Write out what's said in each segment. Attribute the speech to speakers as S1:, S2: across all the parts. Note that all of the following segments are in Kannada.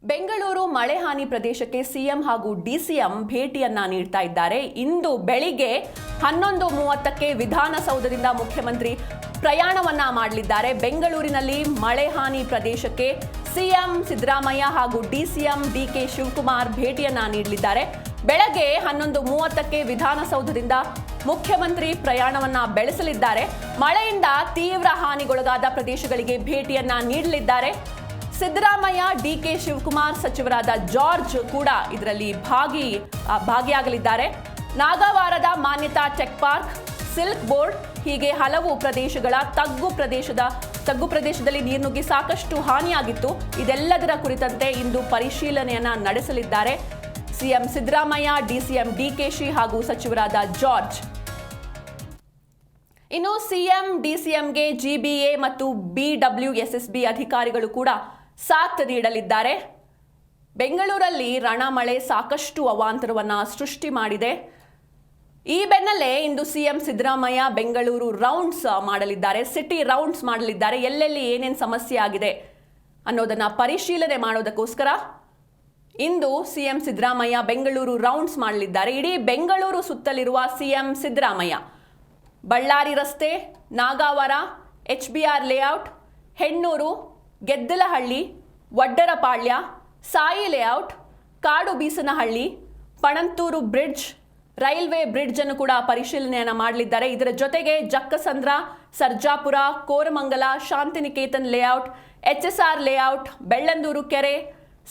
S1: ಬೆಂಗಳೂರು ಮಳೆ ಹಾನಿ ಪ್ರದೇಶಕ್ಕೆ ಸಿಎಂ ಹಾಗೂ ಡಿಸಿಎಂ ಭೇಟಿಯನ್ನ ನೀಡ್ತಾ ಇದ್ದಾರೆ. ಇಂದು ಬೆಳಿಗ್ಗೆ 11:30ಕ್ಕೆ ವಿಧಾನಸೌಧದಿಂದ ಮುಖ್ಯಮಂತ್ರಿ ಪ್ರಯಾಣವನ್ನ ಮಾಡಲಿದ್ದಾರೆ. ಬೆಂಗಳೂರಿನಲ್ಲಿ ಮಳೆ ಹಾನಿ ಪ್ರದೇಶಕ್ಕೆ ಸಿಎಂ ಸಿದ್ದರಾಮಯ್ಯ ಹಾಗೂ ಡಿಸಿಎಂ ಡಿಕೆ ಶಿವಕುಮಾರ್ ಭೇಟಿಯನ್ನ ನೀಡಲಿದ್ದಾರೆ. ಬೆಳಗ್ಗೆ 11:30ಕ್ಕೆ ವಿಧಾನಸೌಧದಿಂದ ಮುಖ್ಯಮಂತ್ರಿ ಪ್ರಯಾಣವನ್ನ ಬೆಳೆಸಲಿದ್ದಾರೆ. ಮಳೆಯಿಂದ ತೀವ್ರ ಹಾನಿಗೊಳಗಾದ ಪ್ರದೇಶಗಳಿಗೆ ಭೇಟಿಯನ್ನ ನೀಡಲಿದ್ದಾರೆ. ಸಿದ್ದರಾಮಯ್ಯ, ಡಿಕೆ ಶಿವಕುಮಾರ್, ಸಚಿವರಾದ ಜಾರ್ಜ್ ಕೂಡ ಇದರಲ್ಲಿ ಭಾಗಿಯಾಗಲಿದ್ದಾರೆ. ನಾಗವಾರದ ಮಾನ್ಯತಾ ಟೆಕ್ ಪಾರ್ಕ್, ಸಿಲ್ಕ್ ಬೋರ್ಡ್ ಹೀಗೆ ಹಲವು ಪ್ರದೇಶಗಳ ತಗ್ಗು ಪ್ರದೇಶದಲ್ಲಿ ನೀರು ನುಗ್ಗಿ ಸಾಕಷ್ಟು ಹಾನಿಯಾಗಿತ್ತು. ಇದೆಲ್ಲದರ ಕುರಿತಂತೆ ಇಂದು ಪರಿಶೀಲನೆಯನ್ನ ನಡೆಸಲಿದ್ದಾರೆ ಸಿಎಂ ಸಿದ್ದರಾಮಯ್ಯ, ಡಿಸಿಎಂ ಡಿಕೆಶಿ ಹಾಗೂ ಸಚಿವರಾದ ಜಾರ್ಜ್. ಇನ್ನು ಸಿಎಂ ಡಿಸಿಎಂಗೆ ಜಿಬಿಎ ಮತ್ತು ಬಿಡಬ್ಲ್ಯೂಎಸ್ಎಸ್ಬಿ ಅಧಿಕಾರಿಗಳು ಕೂಡ ಸಾಥ್ ನೀಡಲಿದ್ದಾರೆ. ಬೆಂಗಳೂರಲ್ಲಿ ರಣಮಳೆ ಸಾಕಷ್ಟು ಅವಾಂತರವನ್ನ ಸೃಷ್ಟಿ ಮಾಡಿದೆ. ಈ ಬೆನ್ನಲ್ಲೇ ಇಂದು ಸಿಎಂ ಸಿದ್ದರಾಮಯ್ಯ ಬೆಂಗಳೂರು ರೌಂಡ್ಸ್ ಮಾಡಲಿದ್ದಾರೆ, ಸಿಟಿ ರೌಂಡ್ಸ್ ಮಾಡಲಿದ್ದಾರೆ. ಎಲ್ಲೆಲ್ಲಿ ಏನೇನು ಸಮಸ್ಯೆ ಆಗಿದೆ ಅನ್ನೋದನ್ನ ಪರಿಶೀಲನೆ ಮಾಡೋದಕ್ಕೋಸ್ಕರ ಇಂದು ಸಿಎಂ ಸಿದ್ದರಾಮಯ್ಯ ಬೆಂಗಳೂರು ರೌಂಡ್ಸ್ ಮಾಡಲಿದ್ದಾರೆ. ಇಡೀ ಬೆಂಗಳೂರು ಸುತ್ತಲಿರುವ ಸಿಎಂ ಸಿದ್ದರಾಮಯ್ಯ ಬಳ್ಳಾರಿ ರಸ್ತೆ, Nagavara, HBR layout, Hennur, Geddalahalli, Vaddarapalya, Sai layout, Kadu Beesanahalli, Panathur bridge, railway bridge ಅನ್ನು ಕೂಡ ಪರಿಶೀಲನೆಯನ್ನ ಮಾಡಲಿದ್ದಾರೆ. ಇದರ ಜೊತೆಗೆ Jakkasandra, Sarjapur, Koramangala, Shantiniketan layout, HSR layout, Bellandur ಕೆರೆ,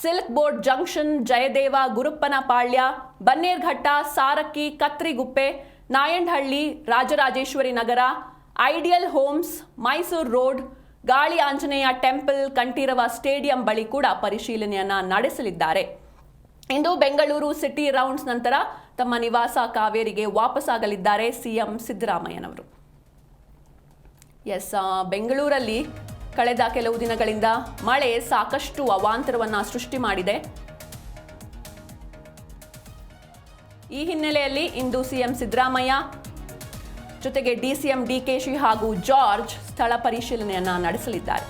S1: silk board junction, Jayadeva, Guruppanapalya, Bannerghatta, Sarakki, Kathriguppe, Nayandahalli, Rajarajeshwari Nagar, ideal homes, Mysuru road, ಗಾಳಿ ಆಂಜನೇಯ ಟೆಂಪಲ್, ಕಂಠೀರವ ಸ್ಟೇಡಿಯಂ ಬಳಿ ಕೂಡ ಪರಿಶೀಲನೆಯನ್ನ ನಡೆಸಲಿದ್ದಾರೆ. ಇಂದು ಬೆಂಗಳೂರು ಸಿಟಿ ರೌಂಡ್ಸ್ ನಂತರ ತಮ್ಮ ನಿವಾಸ ಕಾವೇರಿಗೆ ವಾಪಸ್ಸಾಗಲಿದ್ದಾರೆ ಸಿಎಂ ಸಿದ್ದರಾಮಯ್ಯನವರು. ಬೆಂಗಳೂರಲ್ಲಿ ಕಳೆದ ಕೆಲವು ದಿನಗಳಿಂದ ಮಳೆ ಸಾಕಷ್ಟು ಅವಾಂತರವನ್ನ ಸೃಷ್ಟಿ ಮಾಡಿದೆ. ಈ ಹಿನ್ನೆಲೆಯಲ್ಲಿ ಇಂದು ಸಿಎಂ ಸಿದ್ದರಾಮಯ್ಯ ಜೊತೆಗೆ ಡಿಸಿಎಂ ಡಿಕೆಶಿ ಹಾಗೂ ಜಾರ್ಜ್ ಸ್ಥಳ ಪರಿಶೀಲನೆಯನ್ನ ನಡೆಸಲಿದ್ದಾರೆ.